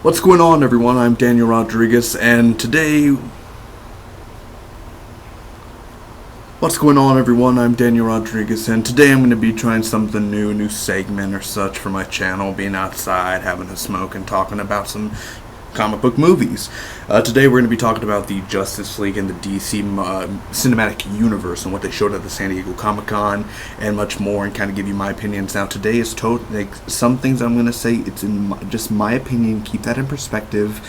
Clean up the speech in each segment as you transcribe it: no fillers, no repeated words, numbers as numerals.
What's going on, everyone? I'm Daniel Rodriguez, and today... What's going on, everyone? I'm Daniel Rodriguez, and today I'm going to be trying something new, a new segment or such for my channel, being outside, having a smoke, and talking about some comic book movies. Today we're going to be talking about the Justice League and the DC cinematic universe and what they showed at the San Diego Comic-Con and much more, and kind of give you my opinions. Now today is some things I'm going to say, it's in just my opinion. Keep that in perspective.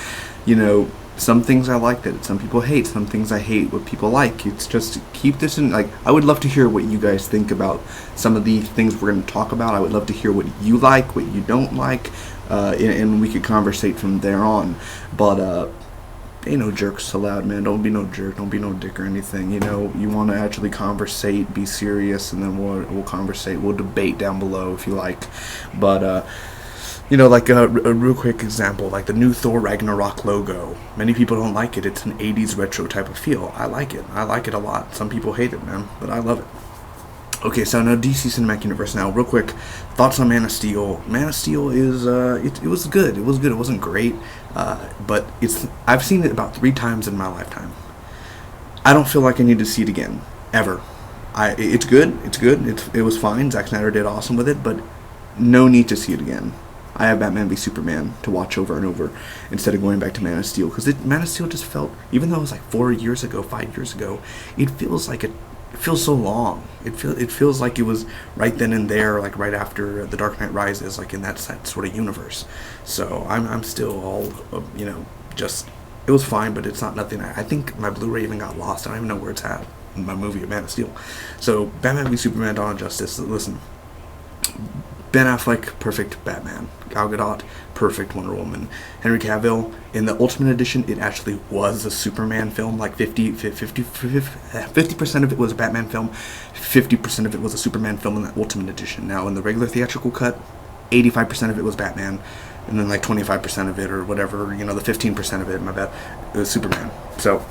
You know, some things I like that some people hate, some things I hate what people like. It's just keep this in, I would love to hear what you guys think about some of the things we're going to talk about. I would love to hear what you like, what you don't like, and we could conversate from there on. But ain't no jerks allowed, man. Don't be no jerk, don't be no dick or anything. You know, you want to actually conversate, be serious, and then we'll conversate, we'll debate down below if you like. But you know, like a real quick example, like the new Thor Ragnarok logo. Many people don't like it. It's an 80s retro type of feel. I like it. I like it a lot. Some people hate it, man, but I love it. Okay, so now DC Cinematic Universe. Now, real quick, thoughts on Man of Steel. Man of Steel is it was good. It was good. It wasn't great, but I've seen it about 3 times in my lifetime. I don't feel like I need to see it again ever. It's good. It's good. It was fine. Zack Snyder did awesome with it, but no need to see it again. I have Batman v Superman to watch over and over instead of going back to Man of Steel, because Man of Steel just felt, even though it was like 4 years ago, 5 years ago, it feels like it feels so long. It feels like it was right then and there, like right after The Dark Knight Rises, like in that sort of universe. So I'm still all, you know, just, it was fine, but it's not nothing. I think my Blu-ray even got lost. I don't even know where it's at in my movie of Man of Steel. So Batman v Superman: Dawn of Justice. Listen, Ben Affleck, perfect Batman. Gal Gadot, perfect Wonder Woman. Henry Cavill, in the Ultimate Edition, it actually was a Superman film. Like 50% of it was a Batman film, 50% of it was a Superman film in the Ultimate Edition. Now, in the regular theatrical cut, 85% of it was Batman, and then like 25% of it, or whatever, you know, the 15% of it, my bad, it was Superman. So,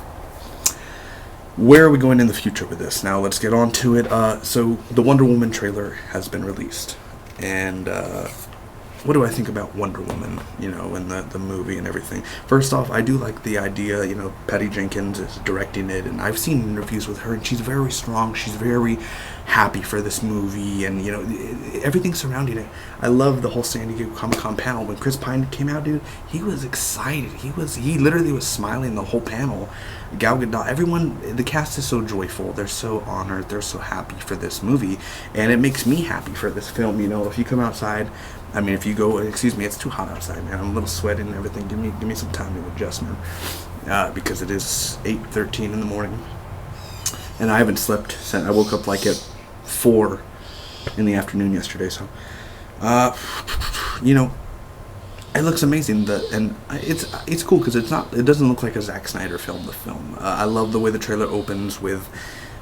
where are we going in the future with this? Now, let's get on to it. So, the Wonder Woman trailer has been released. And what do I think about Wonder Woman, you know, and the movie and everything? First off, I do like the idea, you know, Patty Jenkins is directing it, and I've seen interviews with her, and she's very strong, she's very happy for this movie, and, you know, everything surrounding it. I love the whole San Diego Comic-Con panel. When Chris Pine came out, dude, he was excited. He literally was smiling the whole panel. Gal Gadot, everyone, the cast is so joyful. They're so honored. They're so happy for this movie, and it makes me happy for this film. You know, if you come outside, I mean, if you go, excuse me, it's too hot outside, man. I'm a little sweaty and everything. Give me some time to adjust, man, because it is 8:13 in the morning, and I haven't slept since I woke up like at 4 in the afternoon yesterday. So, you know, it looks amazing. And it's cool because it doesn't look like a Zack Snyder film. The film, I love the way the trailer opens with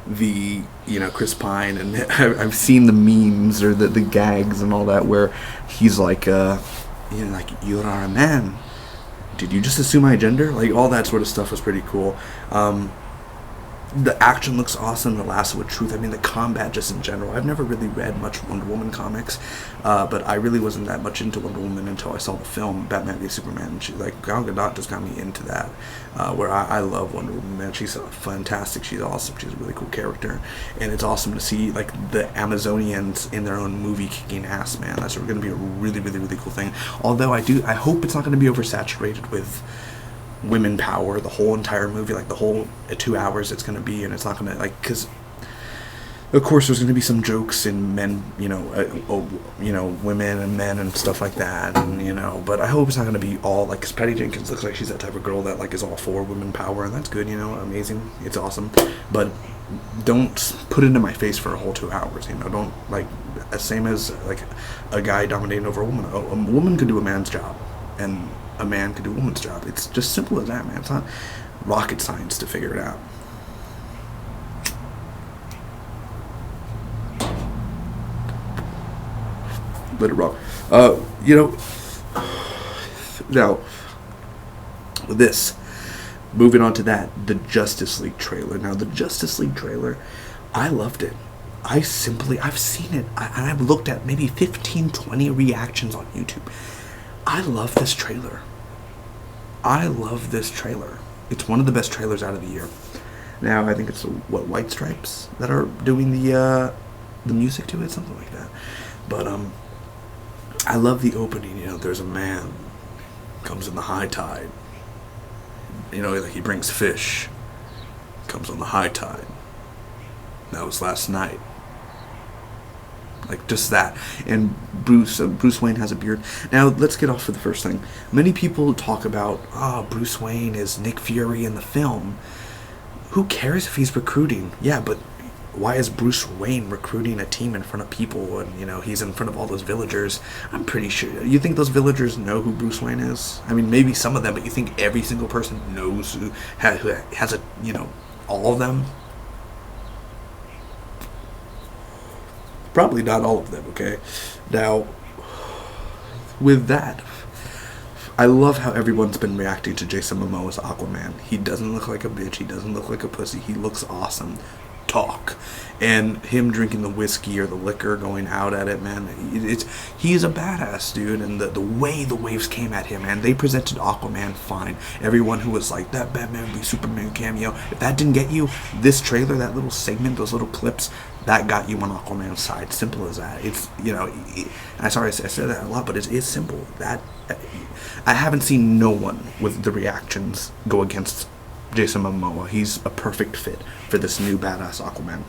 the, you know, Chris Pine, and I've seen the memes or the gags and all that where he's like, you know, like, you are a man. Did you just assume my gender? Like, all that sort of stuff was pretty cool. The action looks awesome, the lasso of truth. I mean, the combat just in general. I've never really read much Wonder Woman comics, but I really wasn't that much into Wonder Woman until I saw the film Batman v Superman. Gal Gadot just got me into that, where I love Wonder Woman, man. She's fantastic, she's awesome, she's a really cool character, and it's awesome to see, like, the Amazonians in their own movie kicking ass, man. That's going to be a really, really, really cool thing. Although I hope it's not going to be oversaturated with women power the whole entire movie, like the whole 2 hours it's going to be, and it's not going to, like, because of course there's going to be some jokes in men, you know, women and men and stuff like that, and, you know, but I hope it's not going to be all, like, because Patty Jenkins looks like she's that type of girl that, like, is all for women power, and that's good, you know, amazing, it's awesome, but don't put it in my face for a whole 2 hours, you know, don't, like, same as, like, a guy dominating over a woman. A woman could do a man's job, and a man could do a woman's job. It's just simple as that, man. It's not rocket science to figure it out. Let it rock. You know, now, this, moving on to that, the Justice League trailer. Now, the Justice League trailer, I loved it. I've seen it, and I've looked at maybe 15, 20 reactions on YouTube. I love this trailer. I love this trailer. It's one of the best trailers out of the year. Now, I think it's, White Stripes that are doing the music to it, something like that. But, I love the opening. There's a man, comes in the high tide. Like he brings fish, comes on the high tide. That was last night. Like, just that. And Bruce Wayne has a beard. Now, let's get off for the first thing. Many people talk about, Bruce Wayne is Nick Fury in the film. Who cares if he's recruiting? Yeah, but why is Bruce Wayne recruiting a team in front of people and, he's in front of all those villagers? I'm pretty sure. You think those villagers know who Bruce Wayne is? I mean, maybe some of them, but you think every single person knows who has all of them? Probably not all of them, okay? Now, with that, I love how everyone's been reacting to Jason Momoa's Aquaman. He doesn't look like a bitch. He doesn't look like a pussy. He looks awesome. Talk. And him drinking the whiskey or the liquor, going out at it, man, he's a badass, dude. And the way the waves came at him, man, they presented Aquaman fine. Everyone who was like, that Batman v Superman cameo, if that didn't get you, this trailer, that little segment, those little clips, that got you on Aquaman's side. Simple as that. It's, I'm sorry I said that a lot, but it is simple. I haven't seen no one with the reactions go against Jason Momoa. He's a perfect fit for this new badass Aquaman.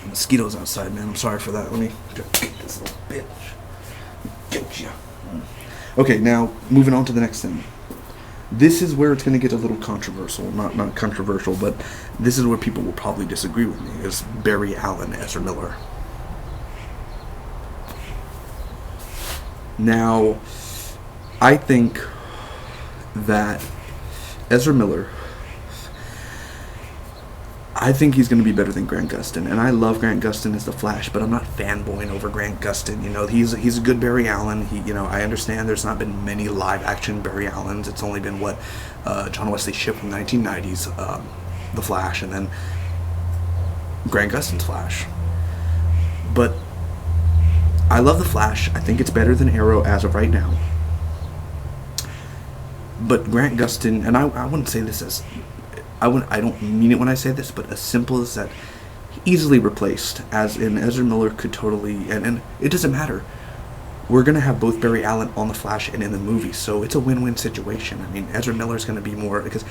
Mosquitoes outside, man. I'm sorry for that. Let me just get this little bitch. Get ya. Okay, now moving on to the next thing. This is where it's going to get a little controversial. Not controversial, but this is where people will probably disagree with me. Is Barry Allen, Ezra Miller. Now, I think that Ezra Miller, I think he's going to be better than Grant Gustin. And I love Grant Gustin as the Flash, but I'm not fanboying over Grant Gustin. He's a good Barry Allen. I understand there's not been many live-action Barry Allens. It's only been John Wesley Shipp from the 1990s, The Flash, and then Grant Gustin's Flash. But I love The Flash. I think it's better than Arrow as of right now. But Grant Gustin, and I wouldn't say this as, I don't mean it when I say this, but as simple as that, easily replaced, as in Ezra Miller could totally, and it doesn't matter. We're going to have both Barry Allen on The Flash and in the movie, so it's a win-win situation. I mean, Ezra Miller's going to be more, because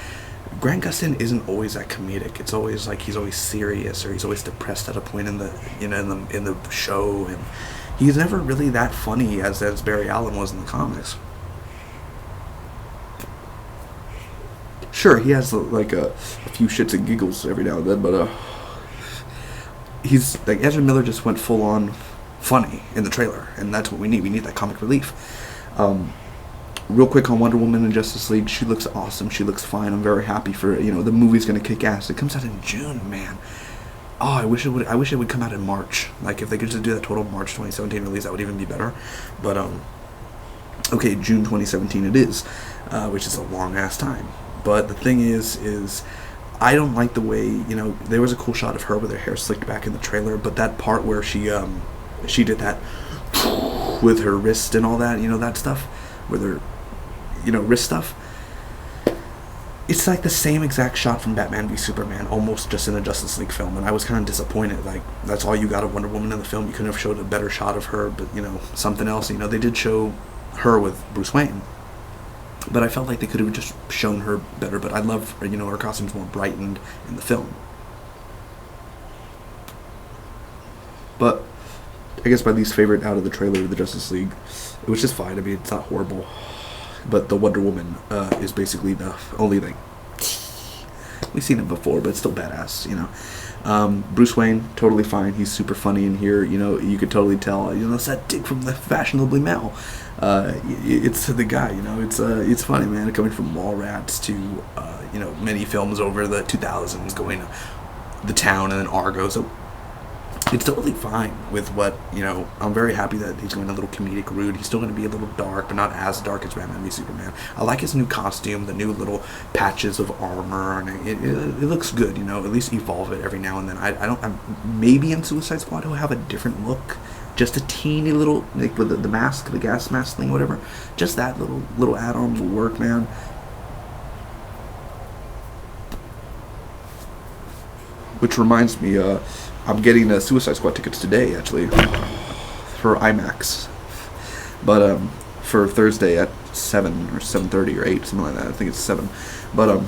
Grant Gustin isn't always that comedic. It's always like he's always serious, or he's always depressed at a point in the in the show, and he's never really that funny as Barry Allen was in the comics. Sure, he has like a few shits and giggles every now and then, but he's like, Ezra Miller just went full on funny in the trailer, and that's what we need. We need that comic relief. Real quick on Wonder Woman and Justice League, she looks awesome. She looks fine. I'm very happy for it. The movie's gonna kick ass. It comes out in June, man. Oh, I wish it would come out in March. Like, if they could just do that total March 2017 release, that would even be better. But okay, June 2017 it is, which is a long ass time. But the thing is I don't like the way, there was a cool shot of her with her hair slicked back in the trailer, but that part where she did that with her wrist and all that, that stuff, with her, wrist stuff, it's like the same exact shot from Batman v Superman, almost just in a Justice League film, and I was kind of disappointed. Like, that's all you got of Wonder Woman in the film. You couldn't have showed a better shot of her, but, something else. They did show her with Bruce Wayne, but I felt like they could have just shown her better. But I love, her costume's more brightened in the film. But I guess my least favorite out of the trailer of the Justice League, it was just fine. I mean, it's not horrible. But the Wonder Woman is basically the only thing. We've seen it before, but it's still badass, Bruce Wayne, totally fine. He's super funny in here. You could totally tell. It's that dick from the Fashionably Male. It's the guy. It's funny, man. Coming from Mallrats to many films over the 2000s, going to The Town and then Argo. So it's totally fine with what, I'm very happy that he's going a little comedic route. He's still going to be a little dark, but not as dark as Batman v Superman. I like his new costume, the new little patches of armor, and it looks good, At least evolve it every now and then. I'm maybe in Suicide Squad he'll have a different look, just a teeny little, like with the mask, the gas mask thing, whatever. Just that little add-on will work, man. Which reminds me, I'm getting Suicide Squad tickets today, actually, for IMAX. But for Thursday at 7 or 7:30 or 8, something like that. I think it's 7. But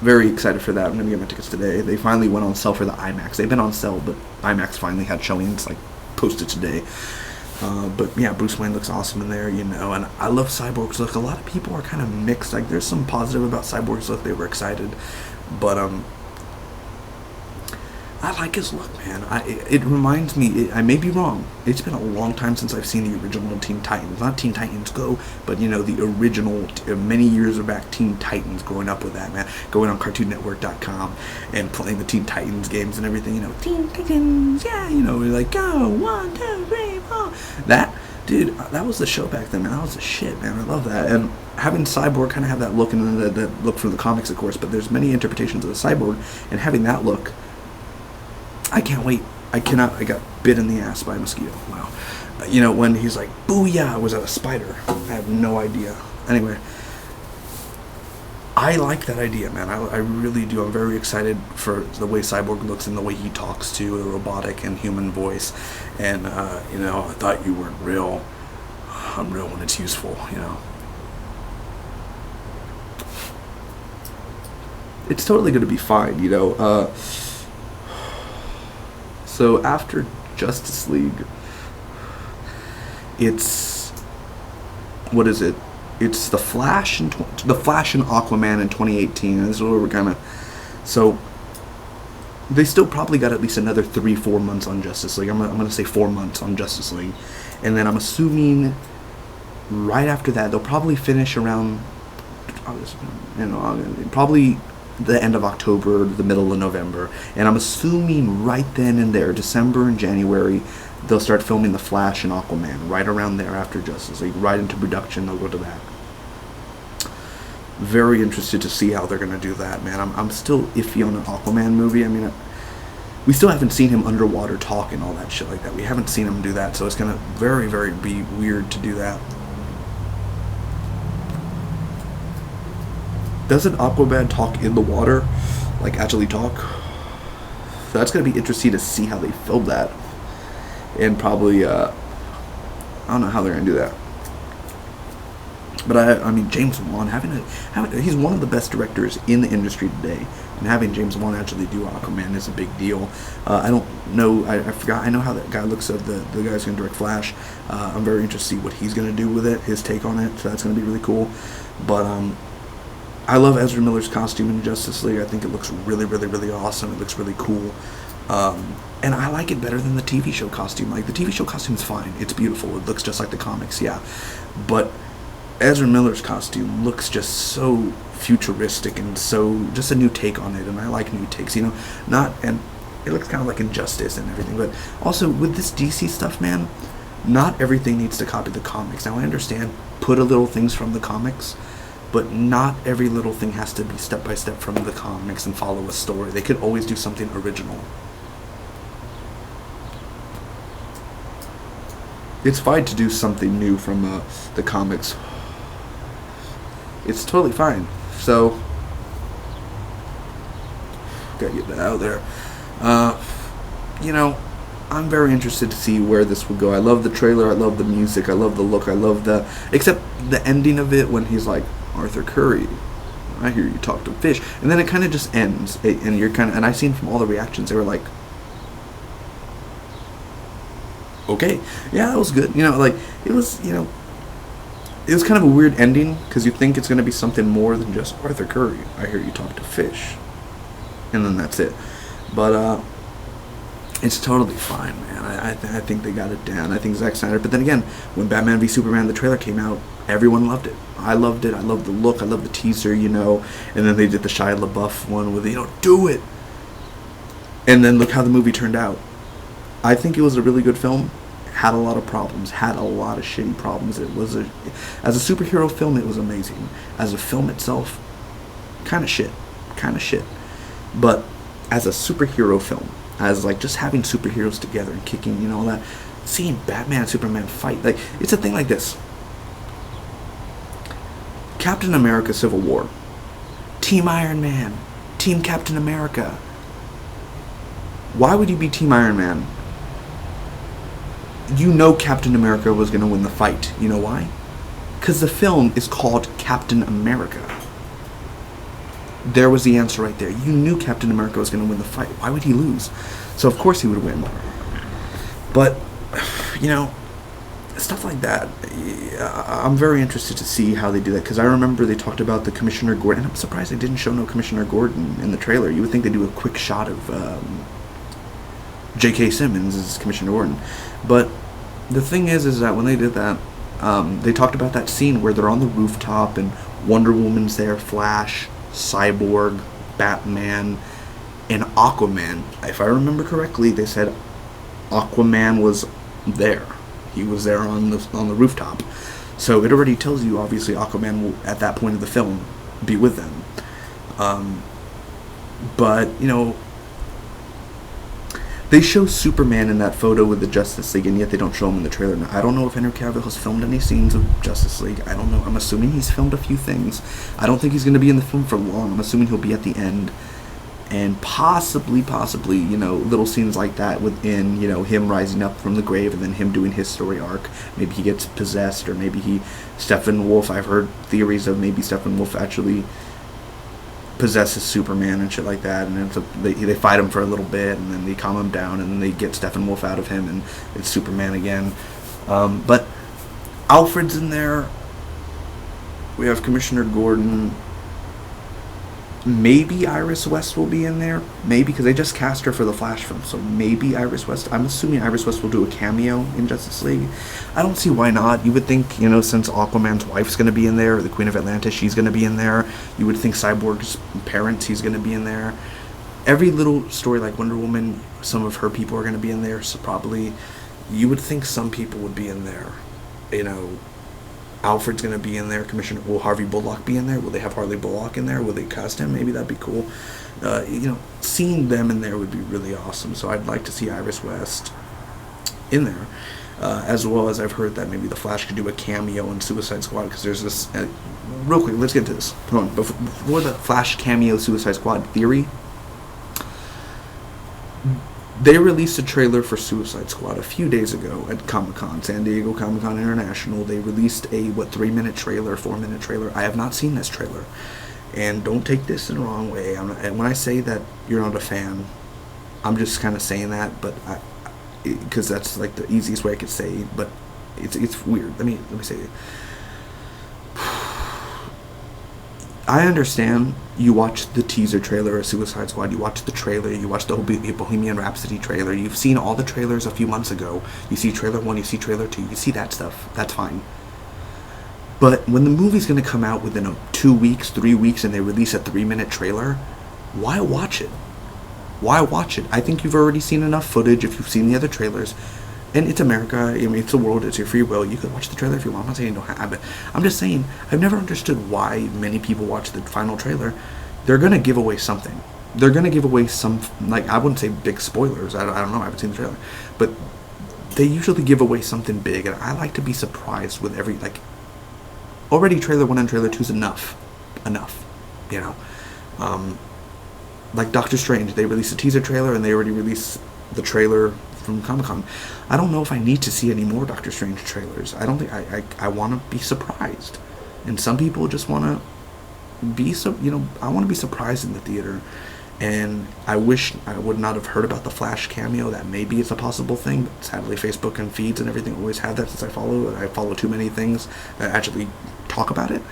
very excited for that. I'm gonna get my tickets today. They finally went on sale for the IMAX. They've been on sale, but IMAX finally had showings, like, posted today. But yeah, Bruce Wayne looks awesome in there, you know, and I love Cyborg's look. A lot of people are kind of mixed. Like, there's some positive about Cyborg's look. They were excited, but I like his look, man. It reminds me, I may be wrong, it's been a long time since I've seen the original Teen Titans. Not Teen Titans Go, but, you know, the original, many years back, Teen Titans, growing up with that, man. Going on CartoonNetwork.com and playing the Teen Titans games and everything, you know, Teen Titans, yeah, you know, we're like, go, 1, 2, 3, 4. That, dude, that was the show back then, man. That was the shit, man. I love that. And having Cyborg kind of have that look, and that look from the comics, of course, but there's many interpretations of the Cyborg, and having that look, I can't wait. I got bit in the ass by a mosquito. Wow. You know, when he's like, booyah, was that a spider? I have no idea. Anyway, I like that idea, man. I really do. I'm very excited for the way Cyborg looks and the way he talks to the robotic and human voice. And, you know, I thought you weren't real. I'm real when it's useful, you know. It's totally going to be fine, you know. So after Justice League, it's, what is it? It's the Flash and Aquaman in 2018. And this is where we're kind of, so they still probably got at least another 3-4 months on Justice League. I'm gonna say 4 months on Justice League, and then I'm assuming right after that they'll probably finish around, you know, probably the end of October, the middle of November, and I'm assuming right then and there, December and January, they'll start filming The Flash and Aquaman, right around there after Justice League, right into production, they'll go to that. Very interested to see how they're going to do that, man. I'm still iffy on an Aquaman movie. I mean, we still haven't seen him underwater talk and all that shit like that. We haven't seen him do that, so it's going to very, very be weird to do that. Doesn't Aquaman talk in the water? Like, actually talk? So that's going to be interesting to see how they film that. And probably, I don't know how they're going to do that. But I mean, James Wan, he's one of the best directors in the industry today. And having James Wan actually do Aquaman is a big deal. I don't know, I forgot, I know how that guy looks at the guy's going to direct Flash. I'm very interested to see what he's going to do with it, his take on it. So that's going to be really cool. But, I love Ezra Miller's costume in Justice League. I think it looks really, really, really awesome. It looks really cool. And I like it better than the TV show costume. Like, the TV show costume is fine. It's beautiful. It looks just like the comics, yeah. But Ezra Miller's costume looks just so futuristic and so, just a new take on it. And I like new takes, you know. And it looks kind of like Injustice and everything. But also, with this DC stuff, man, not everything needs to copy the comics. Now, I understand, put a little things from the comics, but not every little thing has to be step by step from the comics and follow a story. They could always do something original. It's fine to do something new from the comics. It's totally fine. So, gotta get that out there. You know, I'm very interested to see where this will go. I love the trailer. I love the music. I love the look. I love except the ending of it when he's like, Arthur Curry, I hear you talk to fish, and then it kind of just ends, and you're kind of, and I've seen from all the reactions, they were like, okay, yeah, that was good, you know, like, it was, you know, it was kind of a weird ending, because you think it's going to be something more than just Arthur Curry, I hear you talk to fish, and then that's it. But it's totally fine, man. I think they got it down. I think Zack Snyder, but then again, when Batman v Superman, the trailer came out, everyone loved it. I loved it. I loved the look. I loved the teaser, you know. And then they did the Shia LaBeouf one with, you know, do it. And then look how the movie turned out. I think it was a really good film. Had a lot of problems. Had a lot of shitty problems. As a superhero film, it was amazing. As a film itself, kind of shit. But as a superhero film, as like just having superheroes together and kicking, all that. Seeing Batman and Superman fight, like, it's a thing like this. Captain America Civil War. Team Iron Man. Team Captain America. Why would you be Team Iron Man? You know Captain America was going to win the fight. You know why? Because the film is called Captain America. There was the answer right there. You knew Captain America was going to win the fight. Why would he lose? So of course he would win. But, stuff like that, I'm very interested to see how they do that, because I remember they talked about the Commissioner Gordon, and I'm surprised they didn't show no Commissioner Gordon in the trailer. You would think they'd do a quick shot of J.K. Simmons as Commissioner Gordon. But the thing is that when they did that, they talked about that scene where they're on the rooftop and Wonder Woman's there, Flash, Cyborg, Batman, and Aquaman. If I remember correctly, they said Aquaman was there. He was there on the rooftop. So it already tells you, obviously, Aquaman will, at that point of the film, be with them. But, they show Superman in that photo with the Justice League, and yet they don't show him in the trailer. Now, I don't know if Henry Cavill has filmed any scenes of Justice League. I don't know. I'm assuming he's filmed a few things. I don't think he's going to be in the film for long. I'm assuming he'll be at the end. And possibly, little scenes like that within, him rising up from the grave and then him doing his story arc. Maybe he gets possessed, or maybe Steppenwolf. I've heard theories of maybe Steppenwolf actually possesses Superman and shit like that, and they fight him for a little bit, and then they calm him down, and then they get Steppenwolf out of him, and it's Superman again. But Alfred's in there. We have Commissioner Gordon. Maybe Iris West will be in there. Maybe, because they just cast her for the Flash film, so maybe Iris West. I'm assuming Iris West will do a cameo in Justice League. I don't see why not. You would think, since Aquaman's wife's going to be in there, or the Queen of Atlantis, she's going to be in there. You would think Cyborg's parents, he's going to be in there. Every little story like Wonder Woman, some of her people are going to be in there, so probably you would think some people would be in there. Alfred's going to be in there. Will Harvey Bullock be in there? Will they have Harley Bullock in there? Will they cast him? Maybe that'd be cool. Seeing them in there would be really awesome. So I'd like to see Iris West in there. As well as I've heard that maybe the Flash could do a cameo in Suicide Squad, because there's this... real quick, let's get into this. Hold on. Before the Flash cameo Suicide Squad theory, they released a trailer for Suicide Squad a few days ago at Comic-Con, San Diego Comic-Con International. They released a, 3-minute trailer, 4-minute trailer. I have not seen this trailer. And don't take this in the wrong way. And when I say that you're not a fan, I'm just kind of saying that, but because that's like the easiest way I could say it, but it's weird. Let me say it. I understand you watched the teaser trailer of Suicide Squad, you watched the trailer, you watched the Bohemian Rhapsody trailer, you've seen all the trailers a few months ago, you see trailer 1, you see trailer 2, you see that stuff, that's fine. But when the movie's going to come out within 2 weeks, 3 weeks, and they release a 3-minute trailer, why watch it? Why watch it? I think you've already seen enough footage if you've seen the other trailers. And it's America, I mean, it's the world, it's your free will. You can watch the trailer if you want. I'm not saying you don't have it. I'm just saying, I've never understood why many people watch the final trailer. They're going to give away something. They're going to give away some, like, I wouldn't say big spoilers. I don't know, I haven't seen the trailer. But they usually give away something big, and I like to be surprised with every, like, already trailer 1 and trailer 2 is enough, like Doctor Strange, they released a teaser trailer, and they already released the trailer from Comic-Con. I don't know if I need to see any more Doctor Strange trailers. I don't think I want to be surprised, and some people just want to be I want to be surprised in the theater. And I wish I would not have heard about the Flash cameo. That maybe it's a possible thing, but sadly Facebook and feeds and everything always have that since I follow too many things that actually talk about it.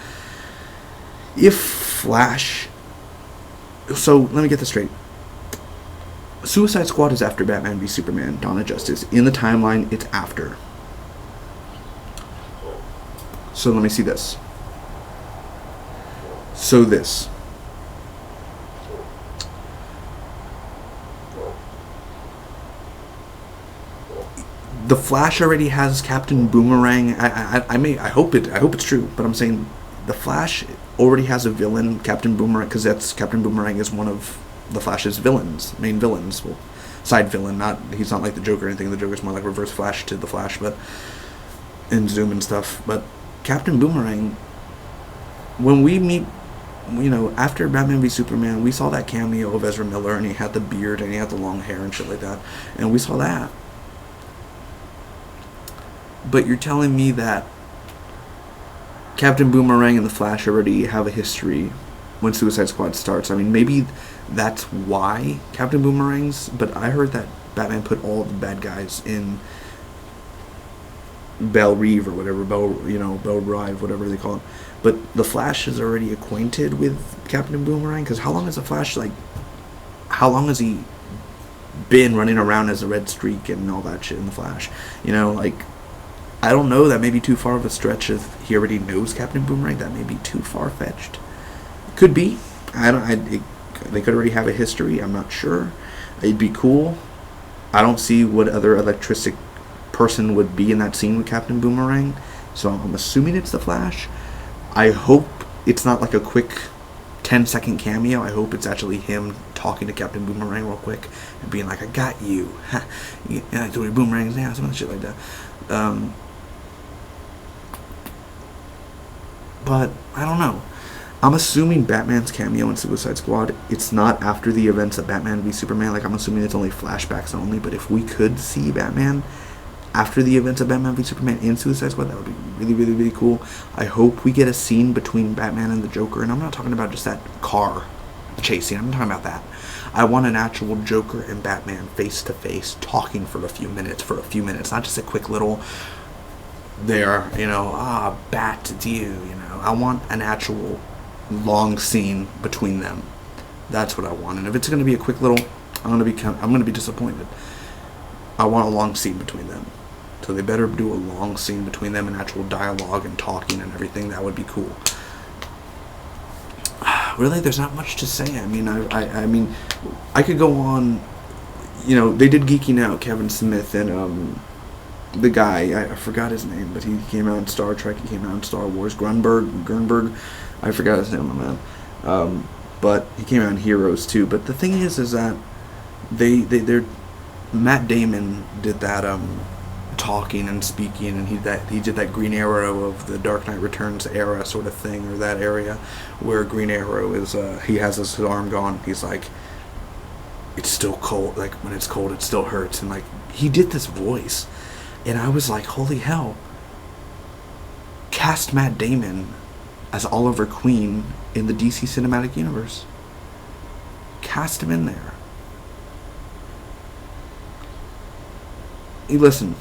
If Flash... So, let me get this straight. Suicide Squad is after Batman v Superman, Dawn of Justice. In the timeline, it's after. So, let me see this. So, this. The Flash already has Captain Boomerang. I hope it's true, but I'm saying the Flash already has a villain, Captain Boomerang, because Captain Boomerang is one of the Flash's main villains. Well, side villain. He's not like the Joker or anything. The Joker's more like Reverse Flash to the Flash, but in Zoom and stuff. But Captain Boomerang, when we meet, after Batman v Superman, we saw that cameo of Ezra Miller, and he had the beard and he had the long hair and shit like that, and we saw that. But you're telling me that Captain Boomerang and the Flash already have a history when Suicide Squad starts. I mean, maybe that's why Captain Boomerang's, but I heard that Batman put all the bad guys in Belle Reve or whatever, Belle Reve, whatever they call it. But the Flash is already acquainted with Captain Boomerang, because how long has the Flash, how long has he been running around as a red streak and all that shit in the Flash? I don't know, that may be too far of a stretch if he already knows Captain Boomerang. That may be too far-fetched. Could be. They could already have a history. I'm not sure. It'd be cool. I don't see what other electricic person would be in that scene with Captain Boomerang, so I'm assuming it's the Flash. I hope it's not like a quick 10-second cameo. I hope it's actually him talking to Captain Boomerang real quick and being like, I got you. I threw your boomerangs now, some shit like that. But I don't know. I'm assuming Batman's cameo in Suicide Squad, it's not after the events of Batman v Superman. I'm assuming it's only flashbacks only. But if we could see Batman after the events of Batman v Superman in Suicide Squad, that would be really, really, really cool. I hope we get a scene between Batman and the Joker. And I'm not talking about just that car chase scene. I'm not talking about that. I want an actual Joker and Batman face-to-face talking for a few minutes. Not just a quick little, Bat, it's you, I want an actual long scene between them. That's what I want. And if it's going to be a quick little, I'm going to be disappointed. I want a long scene between them. So they better do a long scene between them and actual dialogue and talking and everything. That would be cool. Really, there's not much to say. I mean, I could go on. They did Geeking Out, Kevin Smith and the guy, I forgot his name, but he came out in Star Trek, he came out in Star Wars, Grunberg, I forgot his name, man. But he came out in Heroes too. But the thing is that they're Matt Damon did that talking and speaking, and he did that Green Arrow of the Dark Knight Returns era sort of thing, or that area where Green Arrow is he has his arm gone. He's like, it's still cold. Like when it's cold, it still hurts, and he did this voice, and I was like, holy hell! Cast Matt Damon as Oliver Queen in the DC Cinematic Universe. Cast him in there. Hey, listen.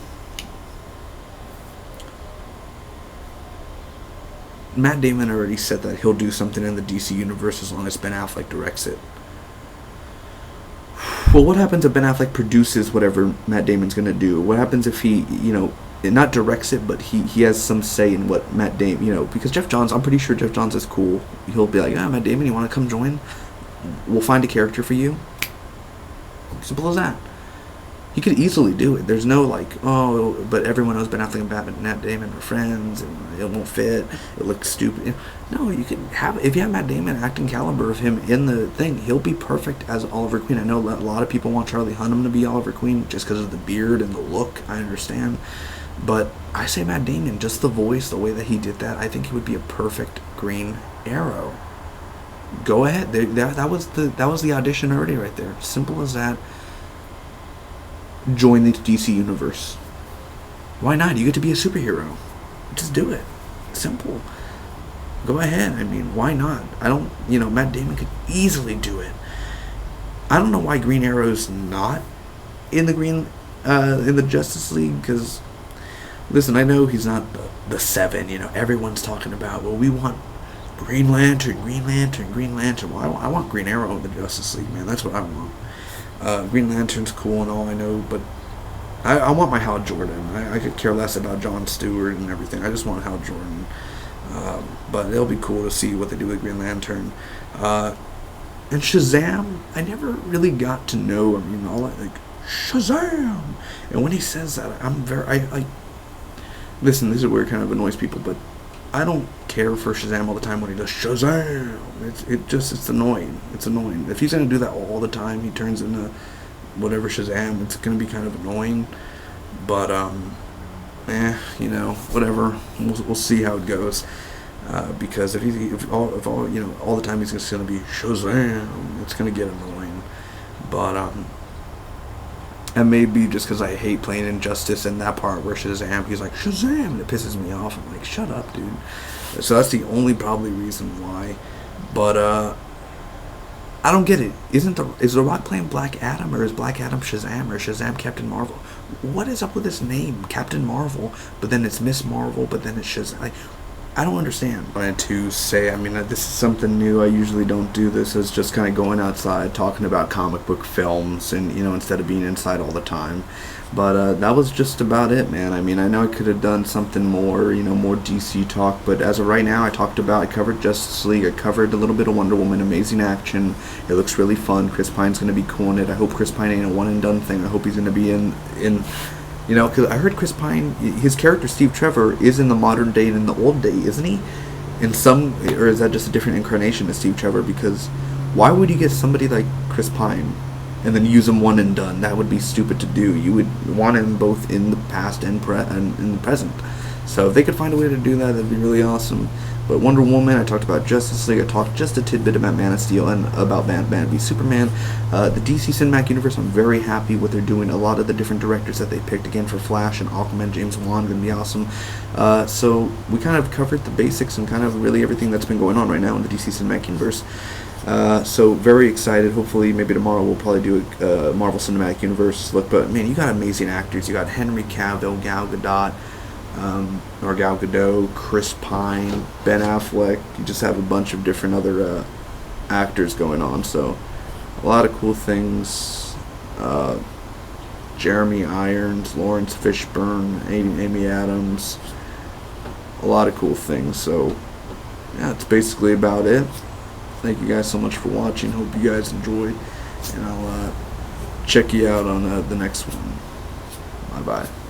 Matt Damon already said that he'll do something in the DC universe as long as Ben Affleck directs it. Well, what happens if Ben Affleck produces whatever Matt Damon's going to do? What happens if he, not directs it, but he has some say in what Matt Damon, because Jeff Johns, I'm pretty sure Jeff Johns is cool. He'll be like, Matt Damon, you want to come join? We'll find a character for you. Simple as that. He could easily do it. There's no but everyone knows Ben Affleck and Matt Damon are friends, and it won't fit. It looks stupid. No, you can have, if you have Matt Damon, acting caliber of him in the thing, he'll be perfect as Oliver Queen. I know a lot of people want Charlie Hunnam to be Oliver Queen just because of the beard and the look. I understand, but I say Matt Damon, just the voice, the way that he did that, I think he would be a perfect Green Arrow. Go ahead. That was the audition already right there. Simple as that. Join the DC universe. Why not? You get to be a superhero. Just do it. Simple. Go ahead. I mean, why not? Matt Damon could easily do it. I don't know why Green Arrow's not in the Justice League, because, listen, I know he's not the Seven. Everyone's talking about, well, we want Green Lantern. Well, I want Green Arrow in the Justice League, man. That's what I want. Green Lantern's cool and all, I know, but I want my Hal Jordan. I could care less about Jon Stewart and everything. I just want Hal Jordan. But it'll be cool to see what they do with Green Lantern. And Shazam, I never really got to know. All that, Shazam! And when he says that, listen, this is where it kind of annoys people, but I don't care for Shazam all the time when he does Shazam. It's annoying. It's annoying. If he's going to do that all the time, he turns into whatever Shazam, it's gonna be kind of annoying, but you know, whatever. We'll see how it goes. Because if all you know, all the time he's just gonna be Shazam, it's gonna get annoying. But and maybe just because I hate playing Injustice and that part where Shazam, he's like Shazam, and it pisses me off. I'm like, shut up, dude. So that's the only probably reason why. But I don't get it. Is The Rock playing Black Adam, or is Black Adam Shazam, or Shazam Captain Marvel? What is up with this name, Captain Marvel? But then it's Miss Marvel, but then it's Shazam. Like, I don't understand. I wanted to say, I mean, this is something new. I usually don't do this. It's just kind of going outside, talking about comic book films, and, you know, instead of being inside all the time. But that was just about it, man. I mean, I know I could have done something more, you know, more DC talk, but as of right now, I covered Justice League, I covered a little bit of Wonder Woman, amazing action. It looks really fun. Chris Pine's going to be cool in it. I hope Chris Pine ain't a one-and-done thing. I hope he's going to be in you know, because I heard Chris Pine, his character Steve Trevor is in the modern day and in the old day, isn't he? In some, or is that just a different incarnation of Steve Trevor? Because why would you get somebody like Chris Pine and then use him one and done? That would be stupid to do. You would want him both in the past and in the present. So if they could find a way to do that, that'd be really awesome. But Wonder Woman, I talked about Justice League, I talked just a tidbit about Man of Steel and about Batman v Superman. The DC Cinematic Universe, I'm very happy what they're doing. A lot of the different directors that they picked, again, for Flash and Aquaman, James Wan, going to be awesome. So we kind of covered the basics and kind of really everything that's been going on right now in the DC Cinematic Universe. So very excited. Hopefully maybe tomorrow we'll probably do a Marvel Cinematic Universe look. But man, you got amazing actors. You got Henry Cavill, Gal Gadot, or Gal Gadot, Chris Pine, Ben Affleck. You just have a bunch of different other actors going on. So a lot of cool things. Jeremy Irons, Lawrence Fishburne, Amy Adams. A lot of cool things. So yeah, that's basically about it. Thank you guys so much for watching. Hope you guys enjoyed, and I'll check you out on the next one. Bye bye.